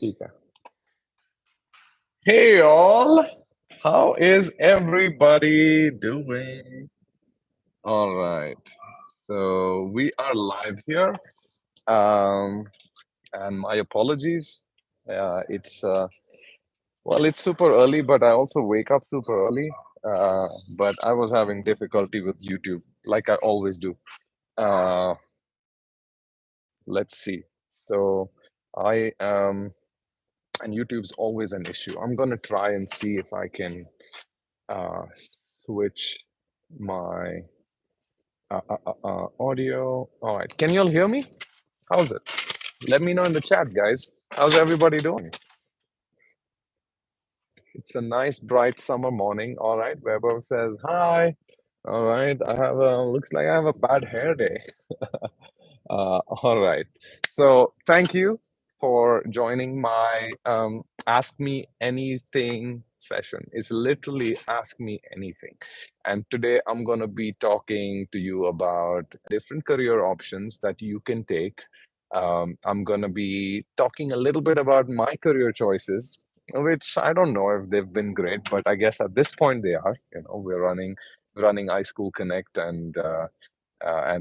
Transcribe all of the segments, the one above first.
ठीक है. Hey all, how is everybody doing? All right, so we are live here. Um, and my apologies. It's super early, but I also wake up super early. But I was having difficulty with YouTube, like I always do. Uh, let's see. So I and YouTube's always an issue. I'm gonna try and see if I can switch my audio. All right, can you all hear me? How's it? Let me know in the chat, guys. How's everybody doing? It's a nice, bright summer morning. All right, Weber says hi. All right, I have a looks like I have a bad hair day. All right. So thank you for joining my Ask Me Anything session. It's literally Ask Me Anything. And today I'm going to be talking to you about different career options that you can take. I'm going to be talking a little bit about my career choices, which I don't know if they've been great, but I guess at this point they are. We're running iSchool Connect, and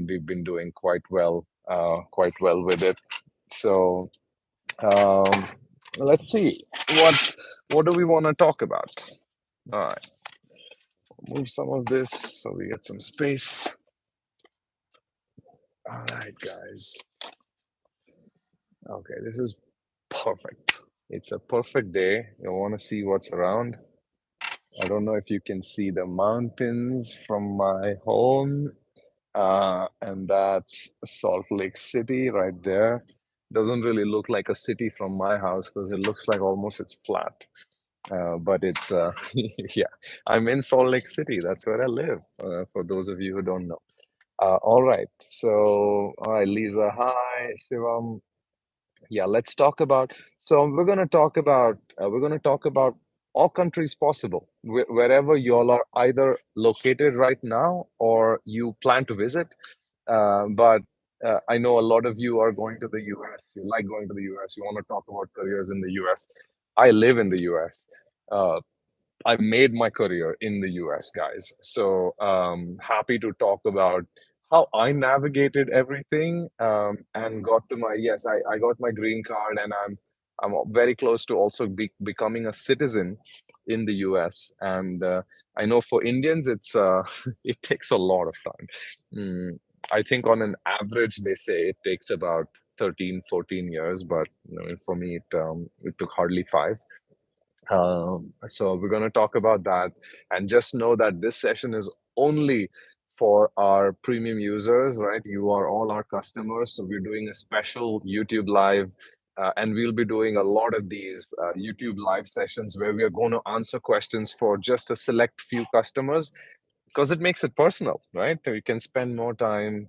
we've been doing quite well with it. So um, let's see what do we want to talk about. All right, move some of this so we get some space. All right, guys. Okay, this is perfect. It's a perfect day. You want to see what's around. I don't know if you can see the mountains from my home. And that's Salt Lake City right there. Doesn't really look like a city from my house because it looks like almost it's flat. But it's yeah, I'm in Salt Lake City. That's where I live. For those of you who don't know. All right. So, all right, Lisa. Hi, Shivam. Yeah, let's talk about. So we're gonna talk about all countries possible, wherever you all are either located right now or you plan to visit. But I know a lot of you are going to the US. You like going to the US. You want to talk about careers in the US. I live in the US. Uh, I made my career in the US, guys. So happy to talk about how I navigated everything and got to my yes, I got my green card and I'm very close to also becoming a citizen in the US. And I know for Indians it takes a lot of time. Mm, I think on an average they say it takes about 13, 14 years, but for me it took hardly 5. So we're going to talk about that, and just know that this session is only for our premium users, right? You are all our customers, so we're doing a special YouTube live, and we'll be doing a lot of these YouTube live sessions where we are going to answer questions for just a select few customers because it makes it personal, right? You can spend more time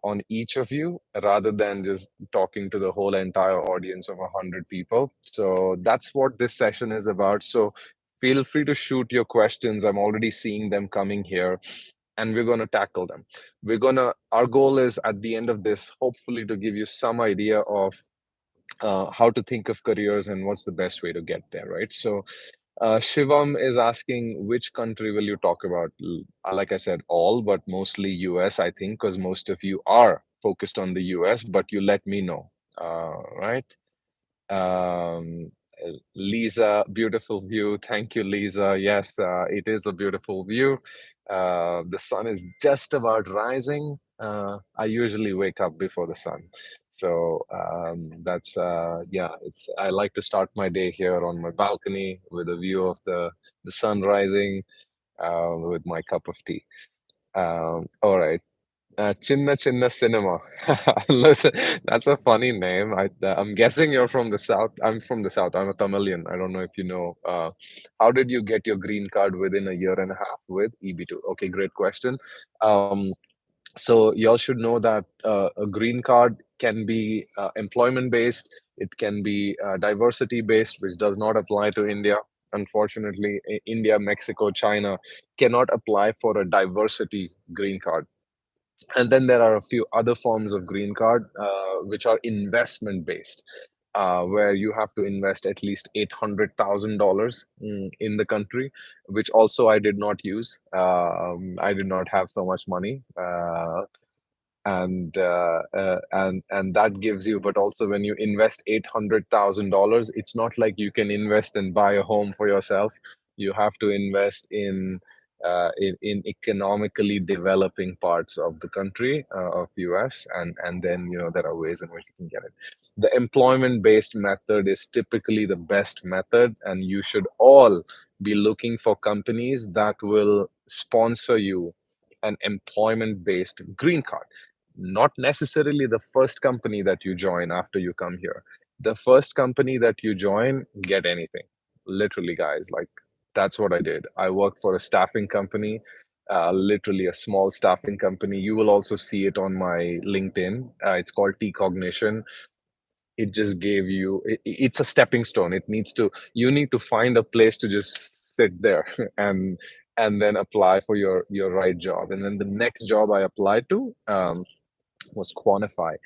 on each of you rather than just talking to the whole entire audience of 100 people. So that's what this session is about. So feel free to shoot your questions. I'm already seeing them coming here, and we're going to tackle them. Our goal is at the end of this, hopefully, to give you some idea of how to think of careers and what's the best way to get there, right? So Shivam is asking which country will you talk about? Like I said, all, but mostly US, I think, because most of you are focused on the US, but you let me know. Right? Um, Lisa, beautiful view. Thank you, Lisa. Yes, it is a beautiful view. The sun is just about rising. I usually wake up before the sun. So that's yeah, it's I like to start my day here on my balcony with a view of the sun rising with my cup of tea. All right. Chinna Chinna Cinema. Listen, that's a funny name. I'm guessing you're from the South. I'm from the South. I'm a Tamilian. I don't know if you know. How did you get your green card within a year and a half with EB2? Okay, great question. So y'all should know that a green card can be employment based. It can be diversity based, which does not apply to India. Unfortunately, India, Mexico, China cannot apply for a diversity green card. And then there are a few other forms of green card which are investment based. where you have to invest at least $800,000 in the country, which also I did not use. I did not have so much money. And that gives you, but also when you invest $800,000, it's not like you can invest and buy a home for yourself. You have to invest in economically developing parts of the country, of US, and then there are ways in which you can get it. The employment based method is typically the best method, and you should all be looking for companies that will sponsor you an employment based green card. Not necessarily the first company that you join after you come here. The first company that you join, get anything. Literally, guys, like that's what I did. I worked for a staffing company, literally a small staffing company. You will also see it on my LinkedIn. It's called T Cognition. It just gave you, it's a stepping stone. You need to find a place to just sit there and then apply for your right job. And then the next job I applied to, was Quantify.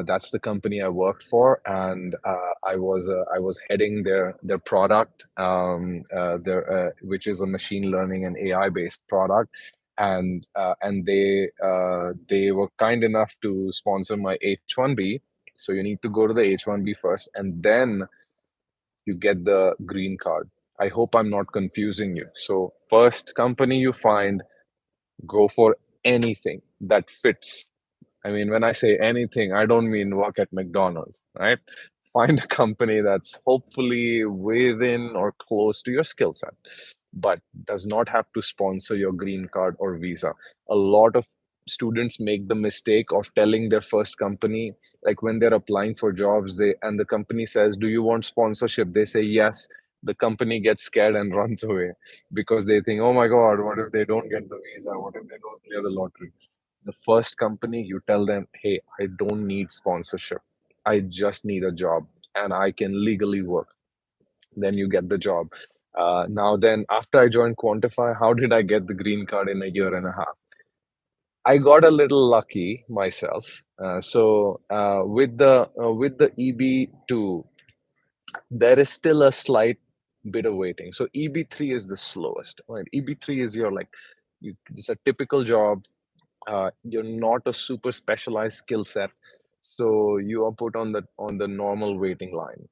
That's the company I worked for, and I was heading their product, which is a machine learning and AI based product, and they were kind enough to sponsor my H-1B. So you need to go to the H-1B first, and then you get the green card. I hope I'm not confusing you. So first company you find, go for anything that fits. I mean, when I say anything, I don't mean work at McDonald's, right? Find a company that's hopefully within or close to your skill set, but does not have to sponsor your green card or visa. A lot of students make the mistake of telling their first company, like when they're applying for jobs, and the company says, "Do you want sponsorship?" They say yes. The company gets scared and runs away because they think, "Oh my God, what if they don't get the visa? What if they don't clear the lottery?" The first company, you tell them, "Hey, I don't need sponsorship. I just need a job and I can legally work." Then you get the job. Now, then, after I joined Quantify, how did I get the green card in a year and a half? I got a little lucky myself. With the EB2, there is still a slight bit of waiting. So EB3 is the slowest, right? EB3 is it's a typical job. You're not a super specialized skill set, so you are put on the normal waiting line.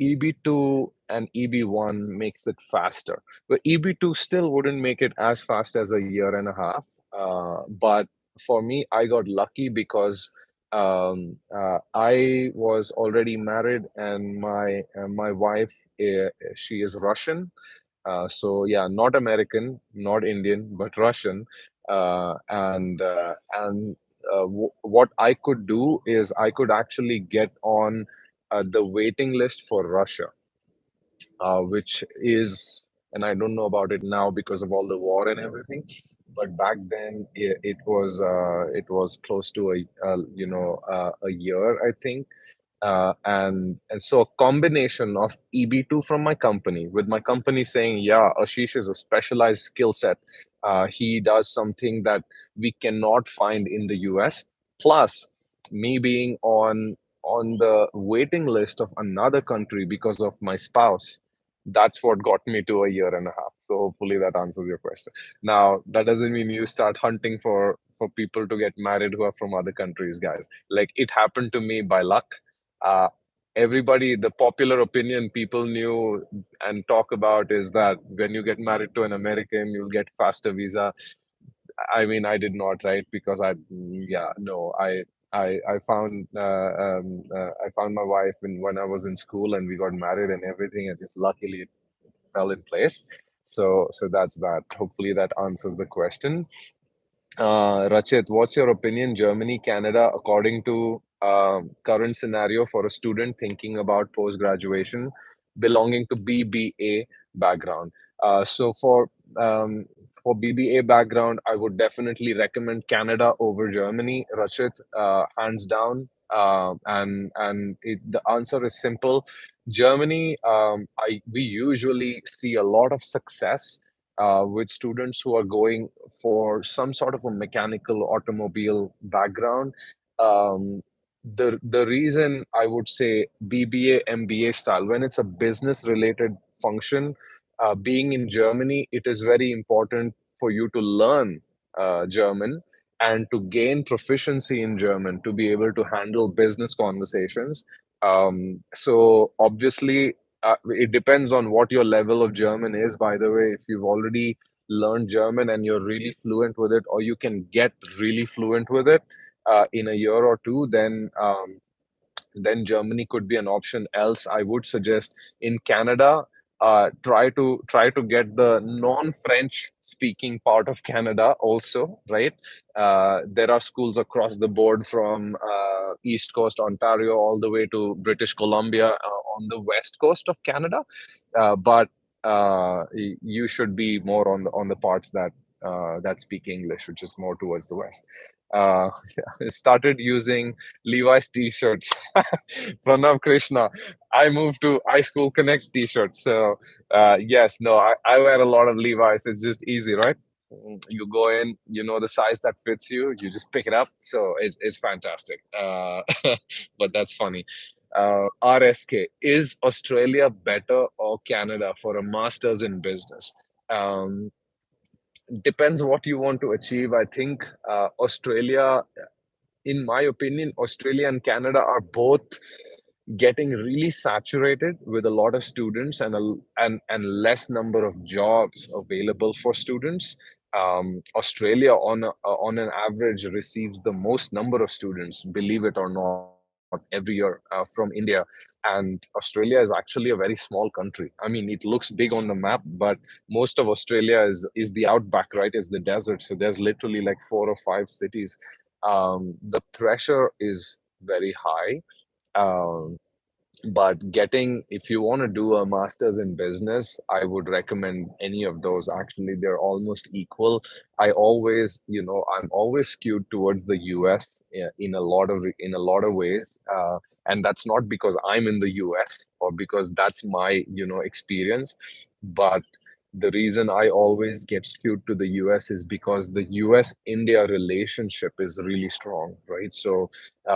EB2 and EB1 makes it faster, but EB2 still wouldn't make it as fast as a year and a half. But for me, I got lucky because I was already married, and my wife, she is Russian, so yeah, not American, not Indian, but Russian. What I could do is I could actually get on the waiting list for Russia, which is, and I don't know about it now because of all the war and everything, but back then it was close to a year, I think. And so a combination of EB2 from my company, with my company saying, yeah, Ashish is a specialized skill set. He does something that we cannot find in the US. Plus, me being on the waiting list of another country because of my spouse. That's what got me to a year and a half. So hopefully that answers your question. Now, that doesn't mean you start hunting for people to get married who are from other countries, guys. Like, it happened to me by luck. uh, Everybody, the popular opinion people knew and talk about is that when you get married to an American, you'll get faster visa. I mean, I did not, right? Because yeah, no, I found my wife when I was in school, and we got married and everything, and just luckily it fell in place. So that's that. Hopefully that answers the question. Rachit, what's your opinion? Germany, Canada, according to current scenario for a student thinking about post graduation, belonging to BBA background. So for BBA background, I would definitely recommend Canada over Germany. Rachit, hands down. The answer is simple. Germany, we usually see a lot of success with students who are going for some sort of a mechanical automobile background. Um, the reason I would say BBA MBA style, when it's a business related function, being in Germany, it is very important for you to learn German and to gain proficiency in German to be able to handle business conversations. So obviously, it depends on what your level of German is. By the way, if you've already learned German and you're really fluent with it, or you can get really fluent with it in a year or two, then Germany could be an option. Else, I would suggest in Canada, try to get the non-French speaking part of Canada also, right? There are schools across the board from East Coast Ontario all the way to British Columbia on the west coast of Canada, but you should be more on the parts that speak English, which is more towards the west. Uh, Started using Levi's t-shirts. Pranav Krishna. I moved to iSchool Connects t-shirts. So yes, no, I wear a lot of Levi's. It's just easy, right? You go in, you know the size that fits you, you just pick it up. So it's fantastic. But that's funny. RSK, is Australia better or Canada for a master's in business? Um, Depends what you want to achieve. I think Australia, in my opinion, Australia and Canada are both getting really saturated with a lot of students and less number of jobs available for students. Australia, on an average, receives the most number of students, believe it or not, every year from India. And Australia is actually a very small country. I mean, it looks big on the map, but most of Australia is the outback, right? Is the desert. So there's literally like 4 or 5 cities. The pressure is very high. Um, but getting, if you want to do a master's in business, I would recommend any of those. Actually, they're almost equal. I'm always skewed towards the US in a lot of ways. And that's not because I'm in the US or because that's my, experience, but the reason I always get skewed to the US is because the US India relationship is really strong, right? So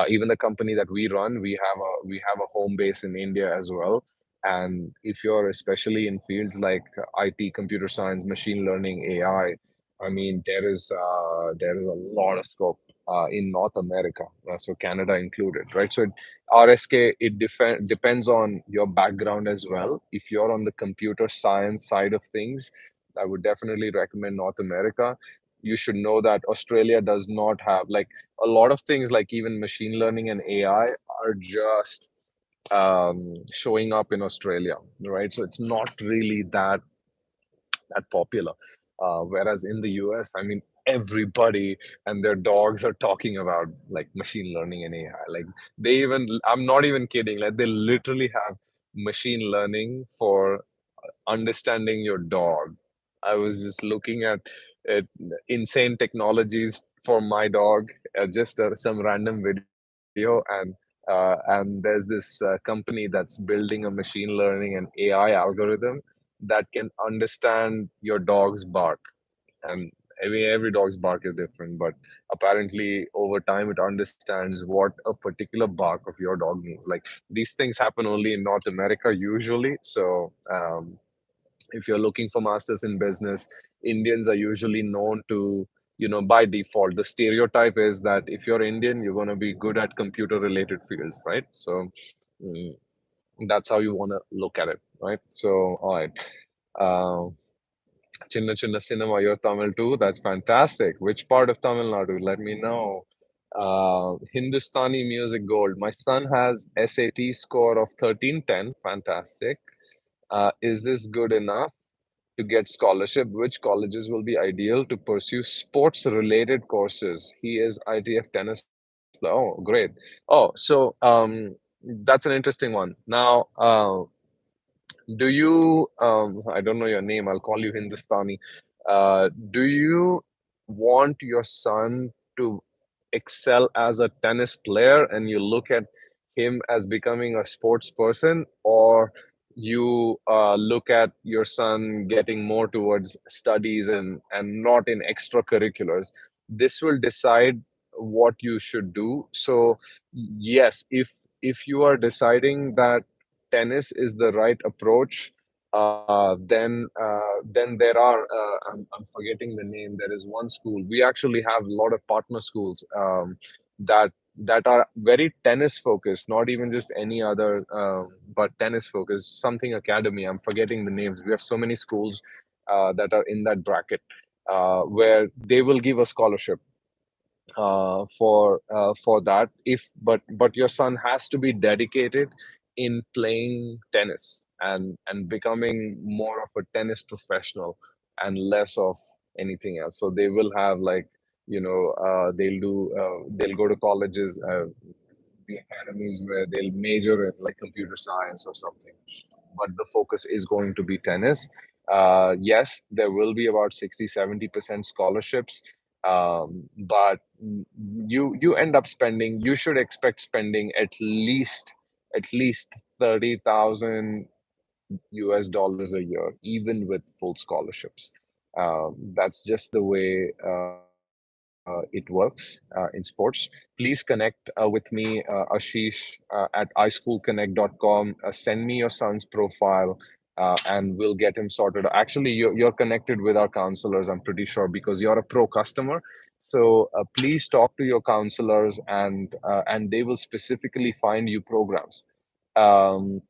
even the company that we run, we have a home base in India as well. And if you're especially in fields like IT, computer science, machine learning, AI, I mean, there is a lot of scope in North America, so Canada included, right? So RSK, depends on your background as well. If you're on the computer science side of things, I would definitely recommend North America. You should know that Australia does not have, like, a lot of things, like even machine learning and AI are just showing up in Australia, right? So it's not really that popular. Whereas in the US, I mean, everybody and their dogs are talking about like machine learning and AI. Like I'm not even kidding, like they literally have machine learning for understanding your dog. I was just looking at insane technologies for my dog, just some random video, and there's this company that's building a machine learning and AI algorithm that can understand your dog's bark. And I mean, every dog's bark is different, but apparently over time it understands what a particular bark of your dog means. Like these things happen only in North America usually. So if you're looking for masters in business, Indians are usually known to, by default, the stereotype is that if you're Indian, you're going to be good at computer related fields, right? So mm, that's how you want to look at it, right? So, all right. Uh, Chinna Chinna Cinema, you're Tamil too. That's fantastic. Which part of Tamil Nadu? Let me know. Hindustani music gold. My son has SAT score of 1310. Fantastic. Is this good enough to get scholarship? Which colleges will be ideal to pursue sports related courses? He is ITF tennis player. Oh, great. Oh, so that's an interesting one. Now, do you, I don't know your name, I'll call you Hindustani. Do you want your son to excel as a tennis player and you look at him as becoming a sports person, or you look at your son getting more towards studies and not in extracurriculars? This will decide what you should do. So yes, if you are deciding that tennis is the right approach, then there are I'm forgetting the name. There is one school. We actually have a lot of partner schools that are very tennis focused, not even just any other, but tennis focused. Something Academy. I'm forgetting the names. We have so many schools that are in that bracket where they will give a scholarship for that. If but your son has to be dedicated in playing tennis and becoming more of a tennis professional and less of anything else. So they will have like, they'll go to colleges, the academies where they'll major in like computer science or something, but the focus is going to be tennis. Yes, there will be about 60-70% scholarships, but you end up spending. You should expect spending at least 30,000 US dollars a year, even with full scholarships. That's just the way it works in sports. Please connect with me, Ashish, at ischoolconnect.com. Send me your son's profile, and we'll get him sorted. Actually, you're connected with our counselors, I'm pretty sure, because you're a pro customer. So please talk to your counselors, and they will specifically find you programs. Um,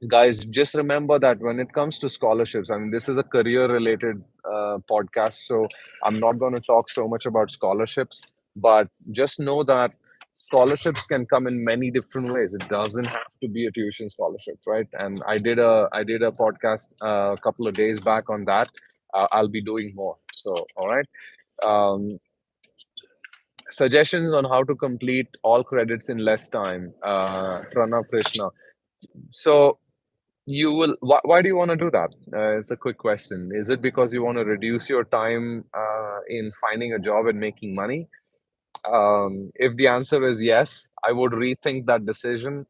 Guys, just remember that when it comes to scholarships, I mean, this is a career related podcast, so I'm not going to talk so much about scholarships, but just know that scholarships can come in many different ways. It doesn't have to be a tuition scholarship, right? And I did a podcast a couple of days back on that. I'll be doing more. So, all right. Um, Suggestions on how to complete all credits in less time. Pranav Krishna. So why do you want to do that? It's a quick question. Is it because you want to reduce your time in finding a job and making money? If the answer is yes, I would rethink that decision.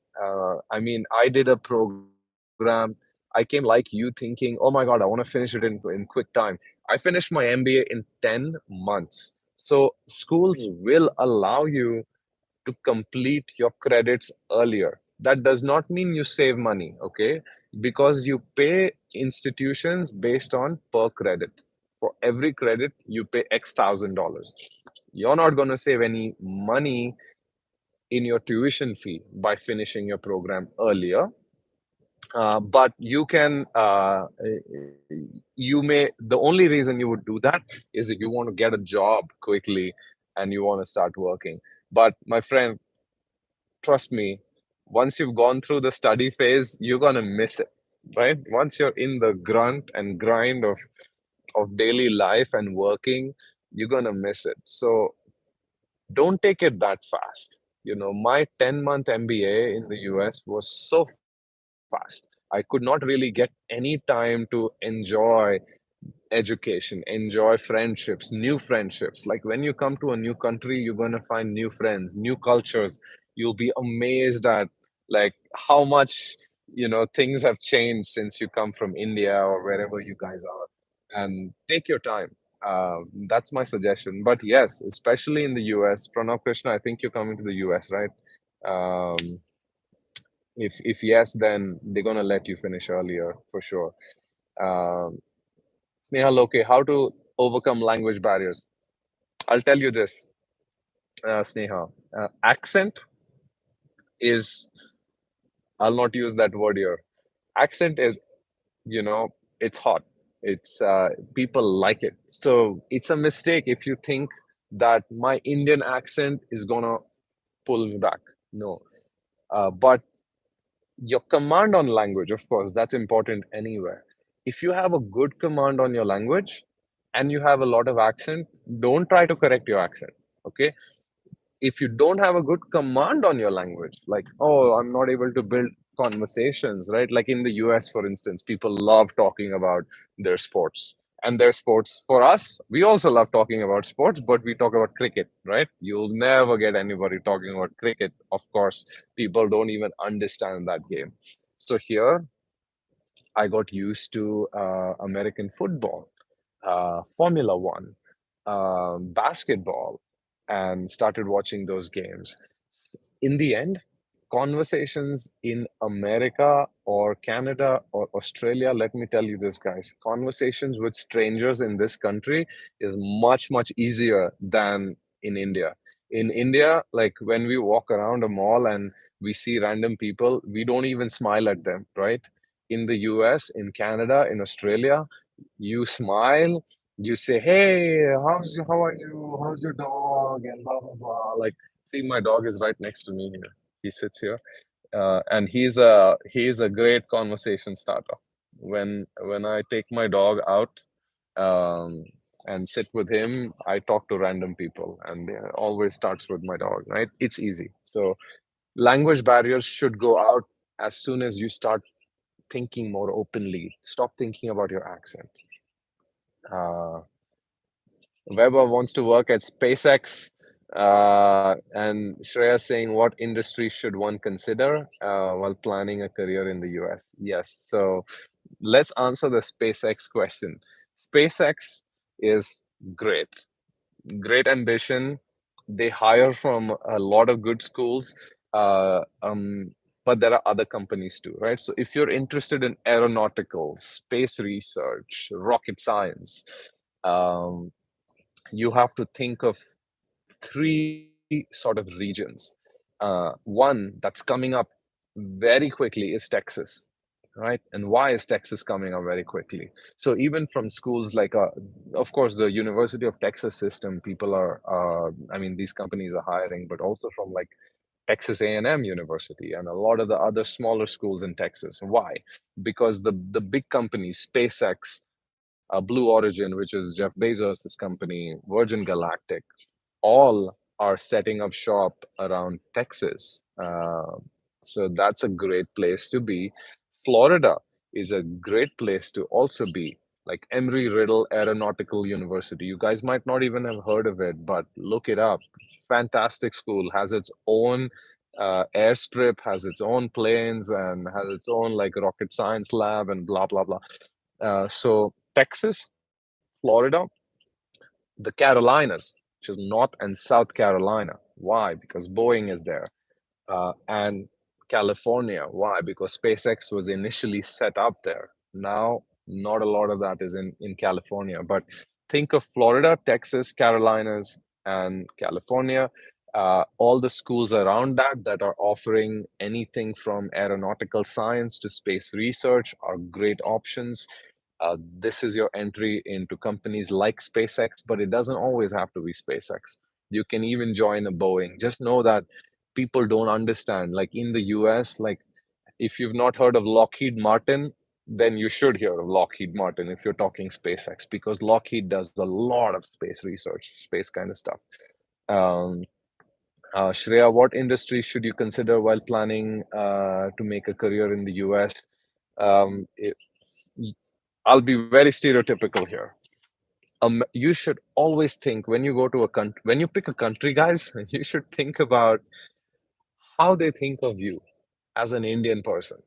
I mean, I did a program. I came like you thinking, oh my God, I want to finish it in quick time. I finished my MBA in 10 months. So schools will allow you to complete your credits earlier. That does not mean you save money, okay? Because you pay institutions based on per credit. For every credit, you pay X thousand dollars. You're not going to save any money in your tuition fee by finishing your program earlier. But you can, you may, the only reason you would do that is if you want to get a job quickly and you want to start working. But my friend, trust me, once you've gone through the study phase, you're gonna miss it, right? Once you're in the grunt and grind of daily life and working, you're gonna miss it. So don't take it that fast. My 10-month MBA in the US was so fast. I could not really get any time to enjoy education, enjoy friendships, new friendships. Like when you come to a new country, you're going to find new friends, new cultures. You'll be amazed at like how much, things have changed since you come from India or wherever you guys are. And take your time. That's my suggestion. But yes, especially in the US, Pranav Krishna, I think you're coming to the US, right? Um, if yes, then they're gonna let you finish earlier for sure. Um, Sneha Loke, how to overcome language barriers? I'll tell you this, Sneha. Accent is, I'll not use that word here. Accent is, you know, it's hot. It's people like it. So it's a mistake if you think that my Indian accent is gonna pull me back. No. But your command on language, of course, that's important anywhere. If you have a good command on your language and you have a lot of accent, don't try to correct your accent. Okay, if you don't have a good command on your language, like, oh, I'm not able to build conversations, right? Like in the US, for instance, people love talking about their sports. And their sports, for us, we also love talking about sports, but we talk about cricket, right? You'll never get anybody talking about cricket. Of course, people don't even understand that game. So here, I got used to American football, Formula One, basketball. and started watching those games. In the end, conversations in America or Canada or Australia, let me tell you this, guys, conversations with strangers in this country is much, much easier than in India. In India, like when we walk around a mall and we see random people, we don't even smile at them, right? In the US, in Canada, in Australia, you smile, you say, "Hey, how are you? How's your dog?" And blah blah blah. Like, see, my dog is right next to me here. He sits here, and he's a great conversation starter. When I take my dog out, um, and sit with him, I talk to random people, and it always starts with my dog. Right? It's easy. So language barriers should go out as soon as you start thinking more openly. Stop thinking about your accent. Uh, Weber wants to work at SpaceX. And Shreya saying, what industry should one consider while planning a career in the US? Yes. So let's answer the SpaceX question. SpaceX is great, great ambition. They hire from a lot of good schools, uh, um, but there are other companies too, right? So if you're interested in aeronautical, space research, rocket science, um, you have to think of three sort of regions. One that's coming up very quickly is Texas, right? And why is Texas coming up very quickly? So even from schools like, of course, the University of Texas system, people are, I mean, these companies are hiring, but also from like Texas A&M University and a lot of the other smaller schools in Texas. Why? Because the big companies, SpaceX, Blue Origin, which is Jeff Bezos' company, Virgin Galactic, all are setting up shop around Texas. So that's a great place to be. Florida is a great place to also be, like Embry-Riddle Aeronautical University. You guys might not even have heard of it, but look it up. Fantastic school, has its own airstrip, has its own planes, and has its own like rocket science lab and blah, blah, blah. So Texas, Florida, the Carolinas, which is North and South Carolina. Why? Because Boeing is there. And California. Why? Because SpaceX was initially set up there. Now, not a lot of that is in California, but think of Florida, Texas, Carolinas, and California. All the schools around that are offering anything from aeronautical science to space research are great options. This is your entry into companies like SpaceX, but it doesn't always have to be SpaceX. You can even join a Boeing. Just know that people don't understand. Like in the US, like if you've not heard of Lockheed Martin, then you should hear of Lockheed Martin if you're talking SpaceX, because Lockheed does a lot of space research, space kind of stuff. Um, Shreya, what industry should you consider while planning to make a career in the US? It's, I'll be very stereotypical here. You should always think when you go to a country, when you pick a country, guys, you should think about how they think of you as an Indian person,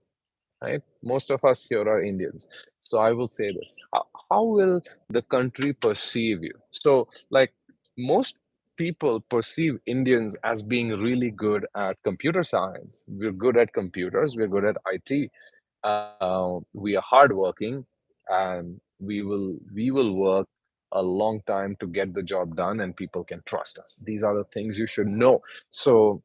right? Most of us here are Indians. So I will say this. How will the country perceive you? So, like, most people perceive Indians as being really good at computer science. We're good at computers, we're good at IT. We are hardworking, and we will work a long time to get the job done, and people can trust us. These are the things you should know. So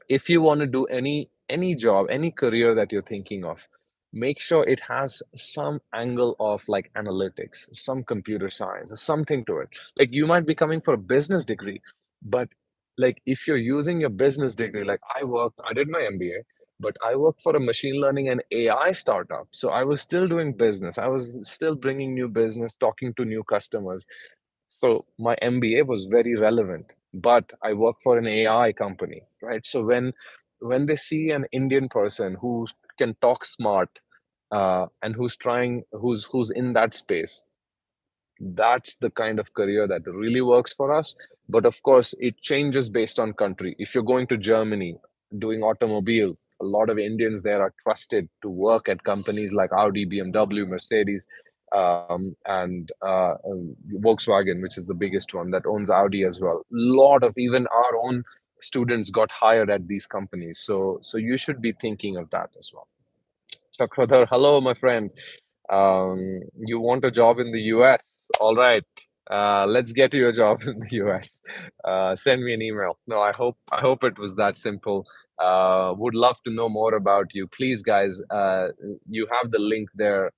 if you want to do any job, any career that you're thinking of, make sure it has some angle of like analytics, some computer science, or something to it. Like you might be coming for a business degree, but like if you're using your business degree, like I did my MBA, but I worked for a machine learning and AI startup. So I was still doing business. I was still bringing new business, talking to new customers. So my MBA was very relevant, but I work for an AI company, right? So when they see an Indian person who can talk smart, and who's in that space, that's the kind of career that really works for us. But of course, it changes based on country. If you're going to Germany doing automobile, a lot of Indians there are trusted to work at companies like Audi, BMW, Mercedes. and Volkswagen, which is the biggest one that owns Audi as well. Lot of even our own students got hired at these companies. So you should be thinking of that as well. Chakradhar, hello, my friend. You want a job in the US? All right. Let's get you a job in the US. Send me an email. No, I hope it was that simple. Would love to know more about you. Please, guys, you have the link there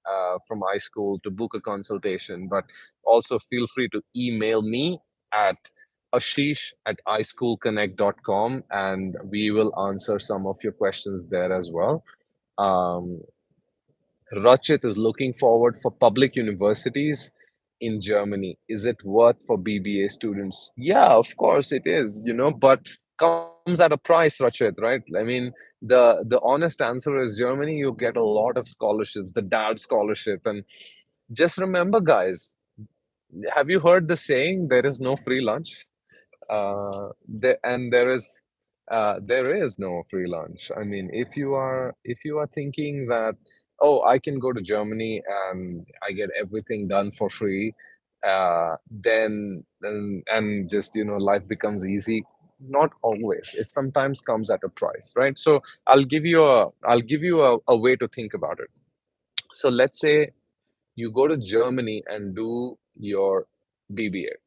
from iSchool to book a consultation, but also feel free to email me at ashish@ischoolconnect.com, and we will answer some of your questions there as well. Um, Rachit is looking forward for public universities in Germany. Is it worth for BBA students? Yeah, of course it is, but comes at a price, Rachit, right? I mean, the honest answer is Germany, you get a lot of scholarships, the dad scholarship. And just remember, guys, have you heard the saying, there is no free lunch? And there is no free lunch. I mean, if you are thinking that, oh, I can go to Germany and I get everything done for free, then and just life becomes easy. Not always. It sometimes comes at a price, right? So I'll give you a way to think about it. So let's say you go to Germany and do your BBA,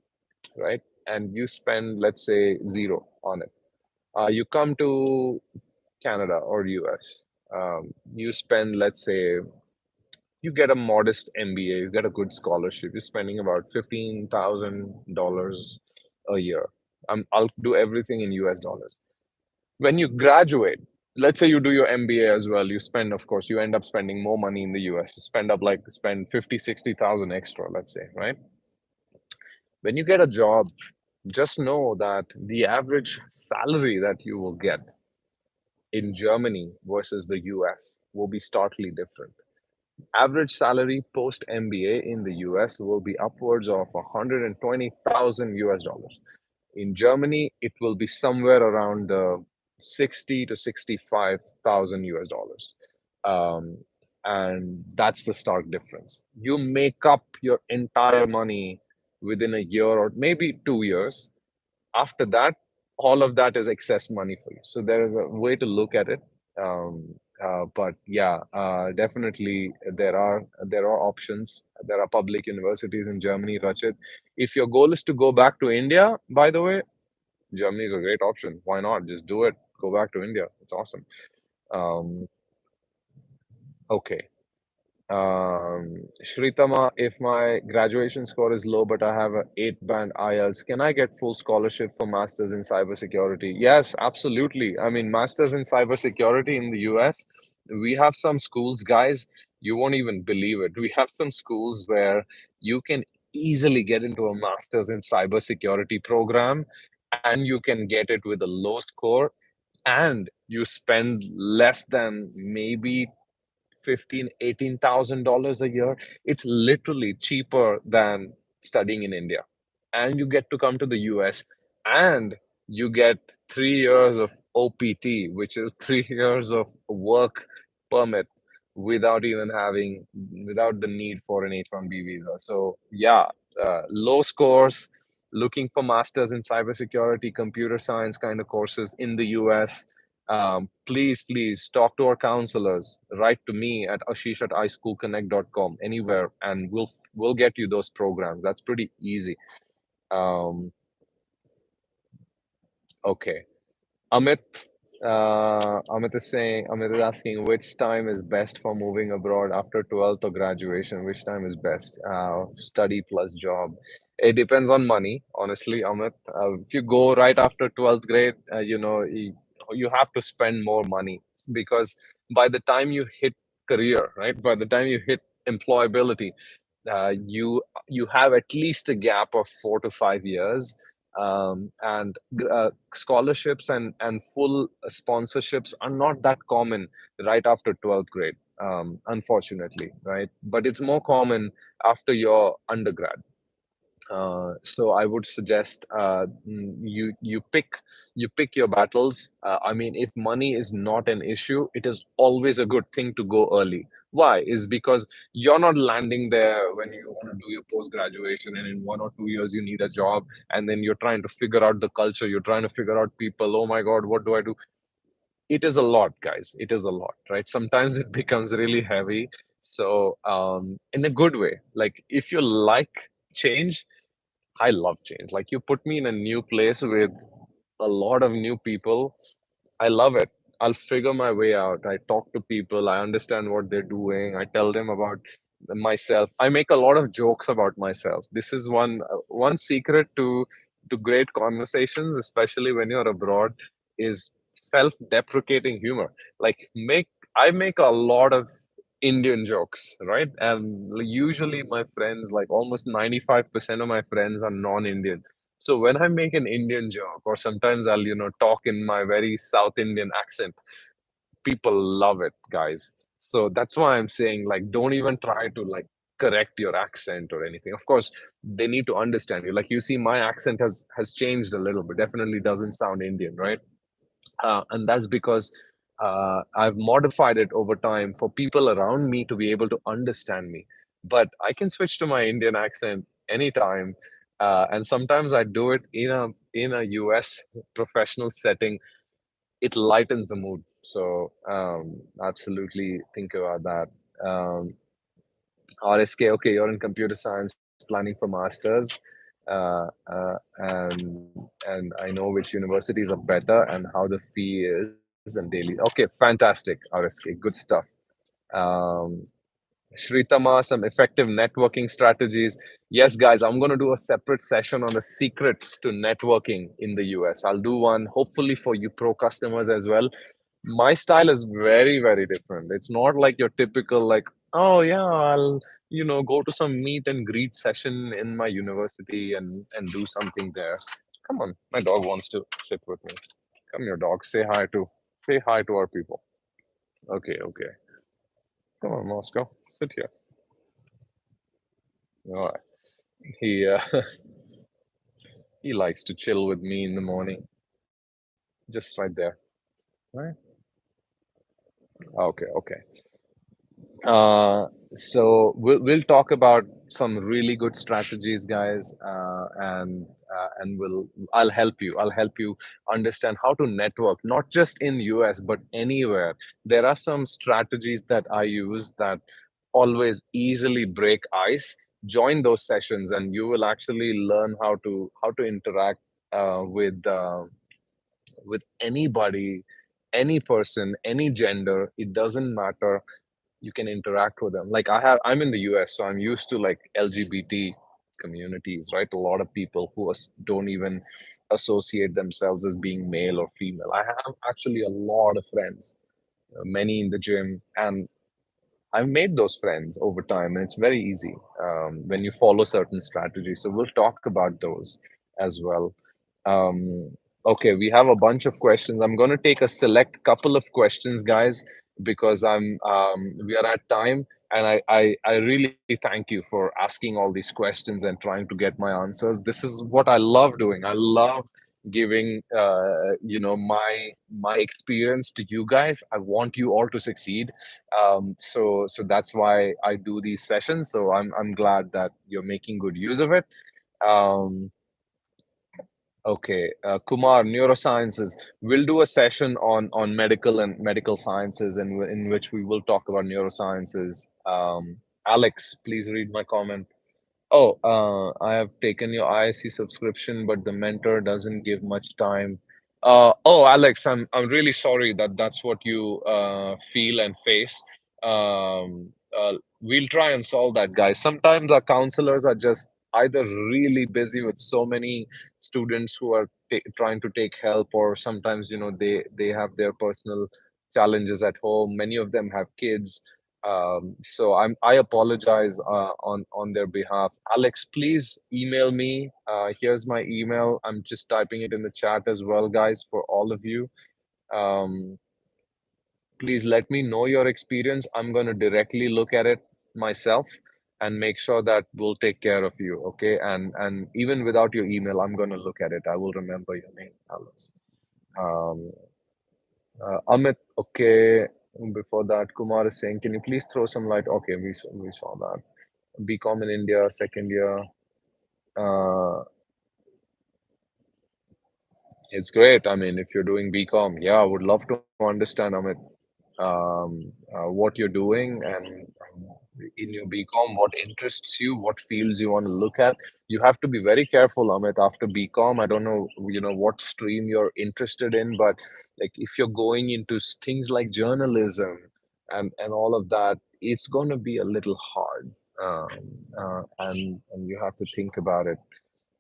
right? And you spend, let's say, zero on it. You come to Canada or US. You spend, let's say, you get a modest MBA, you get a good scholarship. You're spending about $15,000 a year. I'll do everything in US dollars. When you graduate, let's say you do your MBA as well, you spend, of course, you end up spending more money in the US. You spend 50, 60,000 extra, let's say, right? When you get a job, just know that the average salary that you will get in Germany versus the US will be starkly different. Average salary post MBA in the US will be upwards of 120,000 US dollars. In Germany, it will be somewhere around 60 to 65,000 US dollars. Um, and that's the stark difference. You make up your entire money within a year or maybe 2 years. After that, all of that is excess money for you. So there is a way to look at it. But yeah, definitely there are options. There are public universities in Germany, Rachit. If your goal is to go back to India, by the way, Germany is a great option. Why not? Just do it. Go back to India. It's awesome. Um, okay. Shritama, if my graduation score is low, but I have a 8 band IELTS, can I get full scholarship for masters in cybersecurity? Yes, absolutely. I mean, masters in cybersecurity in the US, we have some schools, guys, you won't even believe it. We have some schools where you can easily get into a masters in cybersecurity program, and you can get it with a low score, and you spend less than maybe 15, $18,000 a year. It's literally cheaper than studying in India. And you get to come to the US, and you get 3 years of OPT, which is 3 years of work permit without even without the need for an H-1B visa. So yeah, low scores, looking for masters in cybersecurity, computer science kind of courses in the US. Please talk to our counselors. Write to me at ashish@ischoolconnect.com, anywhere, and we'll get you those programs. That's pretty easy. Um, okay. Amit, Amit is asking which time is best for moving abroad after 12th or graduation. Which time is best? Study plus job. It depends on money, honestly, Amit. If you go right after 12th grade, you have to spend more money, because by the time you hit career, right? By the time you hit employability, you have at least a gap of 4 to 5 years, and scholarships and full sponsorships are not that common right after 12th grade, unfortunately, right? But it's more common after your undergrad. So I would suggest, you pick your battles. I mean, if money is not an issue, it is always a good thing to go early. Why? Is because you're not landing there when you want to do your post graduation, and in 1 or 2 years you need a job, and then you're trying to figure out the culture, you're trying to figure out people. Oh my God, what do I do? It is a lot, guys. It is a lot, right? Sometimes it becomes really heavy. So, in a good way, like if you like change, I love change. Like you put me in a new place with a lot of new people. I love it. I'll figure my way out. I talk to people. I understand what they're doing. I tell them about myself. I make a lot of jokes about myself. This is one secret to great conversations, especially when you're abroad, is self-deprecating humor. Like I make a lot of Indian jokes, right? And usually my friends, like almost 95% of my friends are non-Indian. So when I make an Indian joke, or sometimes I'll, talk in my very South Indian accent, people love it, guys. So that's why I'm saying, like, don't even try to like correct your accent or anything. Of course, they need to understand you. Like you see, my accent has changed a little bit. Definitely doesn't sound Indian, right? And that's because I've modified it over time for people around me to be able to understand me. But I can switch to my Indian accent anytime, and sometimes I do it in a US professional setting. It lightens the mood. So absolutely think about that. RSK, okay, you're in computer science, planning for masters, and I know which universities are better and how the fee is and daily. Okay, fantastic, RSK, good stuff. Um, Shritama, some effective networking strategies. Yes, guys, I'm going to do a separate session on the secrets to networking in the US. I'll do one hopefully for you pro customers as well. My style is very, very different. It's not like your typical, like, oh, yeah, I'll, go to some meet and greet session in my university and do something there. Come on, my dog wants to sit with me. Come here, dog. Say hi to our people. Okay, okay. Come on, Moscow. Sit here. All right. He he likes to chill with me in the morning, just right there. Right? Okay, okay. Uh, so we'll talk about some really good strategies, guys, and I'll help you. I'll help you understand how to network, not just in US but anywhere. There are some strategies that I use that always easily break ice. Join those sessions, and you will actually learn how to interact with anybody, any person, any gender. It doesn't matter. You can interact with them. Like I'm in the US, so I'm used to like LGBT communities, right? A lot of people who don't even associate themselves as being male or female. I have actually a lot of friends, many in the gym, and I've made those friends over time, and it's very easy when you follow certain strategies. So we'll talk about those as well. Okay, we have a bunch of questions. I'm going to take a select couple of questions, guys, because we are at time, and I really thank you for asking all these questions and trying to get my answers. This is what I love doing. I love giving my experience to you guys. I want you all to succeed, so that's why I do these sessions. So I'm glad that you're making good use of it. um, okay, Kumar, neurosciences, we'll do a session on medical and medical sciences, in which we will talk about neurosciences. Alex, please read my comment. Oh, I have taken your ISC subscription, but the mentor doesn't give much time. Oh, Alex, I'm really sorry that that's what you feel and face. We'll try and solve that, guys. Sometimes our counselors are just either really busy with so many students who are trying to take help, or sometimes they have their personal challenges at home. Many of them have kids, so I apologize on their behalf. Alex, please email me. Here's my email. I'm just typing it in the chat as well, guys, for all of you. Um, please let me know your experience. I'm going to directly look at it myself and make sure that we'll take care of you. Okay, and even without your email, I'm going to look at it. I will remember your name, Alex. Um, Amit, okay. Before that, Kumar is saying, can you please throw some light? Okay, we saw that. BCom in India, second year. Uh, it's great. I mean, if you're doing BCom, yeah, I would love to understand, Amit, what you're doing, and in your BCom, what interests you, what fields you want to look at. You have to be very careful, Amit, after BCom. I don't know, what stream you're interested in, but like if you're going into things like journalism and all of that, it's going to be a little hard. And you have to think about it.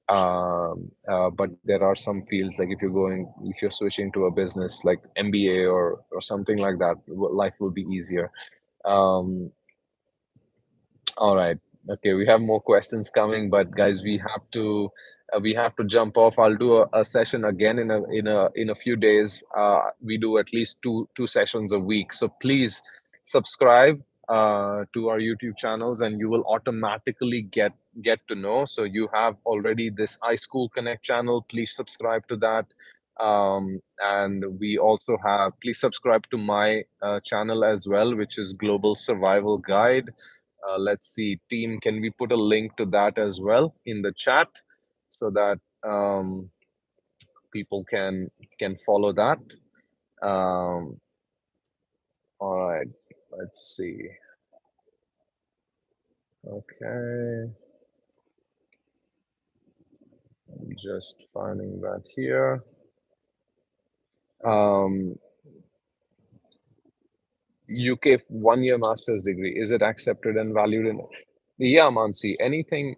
But there are some fields, like if you're switching to a business like MBA or something like that, life will be easier. um, all right. Okay, we have more questions coming, but guys, we have to jump off. I'll do a session again in a few days. We do at least two sessions a week. So please subscribe to our YouTube channels, and you will automatically get to know. So you have already this iSchool Connect channel. Please subscribe to that. And we also have, please subscribe to my channel as well, which is Global Survival Guide. Let's see, team, can we put a link to that as well in the chat so that people can follow that? Um, all right, let's see. Okay, I'm just finding that here. Um, UK 1 year master's degree, is it accepted and valued in? Yeah, Mansi, anything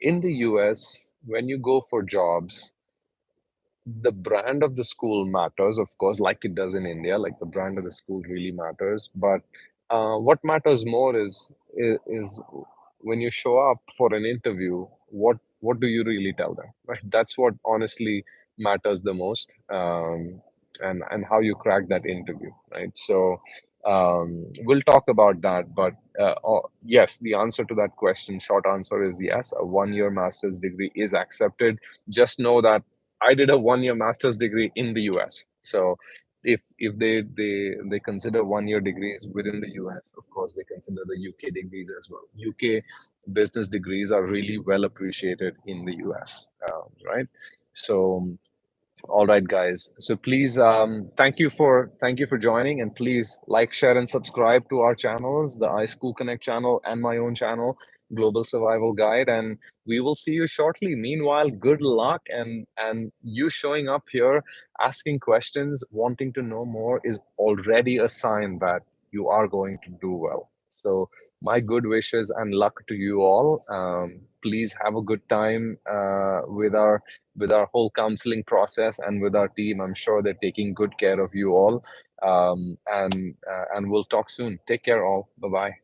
in the US, when you go for jobs, the brand of the school matters, of course, like it does in India. Like the brand of the school really matters. But what matters more is when you show up for an interview, what do you really tell them, right? That's what honestly matters the most, and how you crack that interview, right? So we'll talk about that. But yes, the answer to that question, short answer is yes. A 1 year master's degree is accepted. Just know that I did a 1 year master's degree in the US. So if they consider 1 year degrees within the US, of course they consider the UK degrees as well. UK business degrees are really well appreciated in the US, right? So all right, guys. So please, thank you for joining, and please like, share, and subscribe to our channels, the iSchool Connect channel and my own channel, Global Survival Guide, and we will see you shortly. Meanwhile, good luck, and you showing up here, asking questions, wanting to know more is already a sign that you are going to do well. So my good wishes and luck to you all. Please have a good time with our whole counseling process and with our team. I'm sure they're taking good care of you all. And we'll talk soon. Take care, all. Bye bye.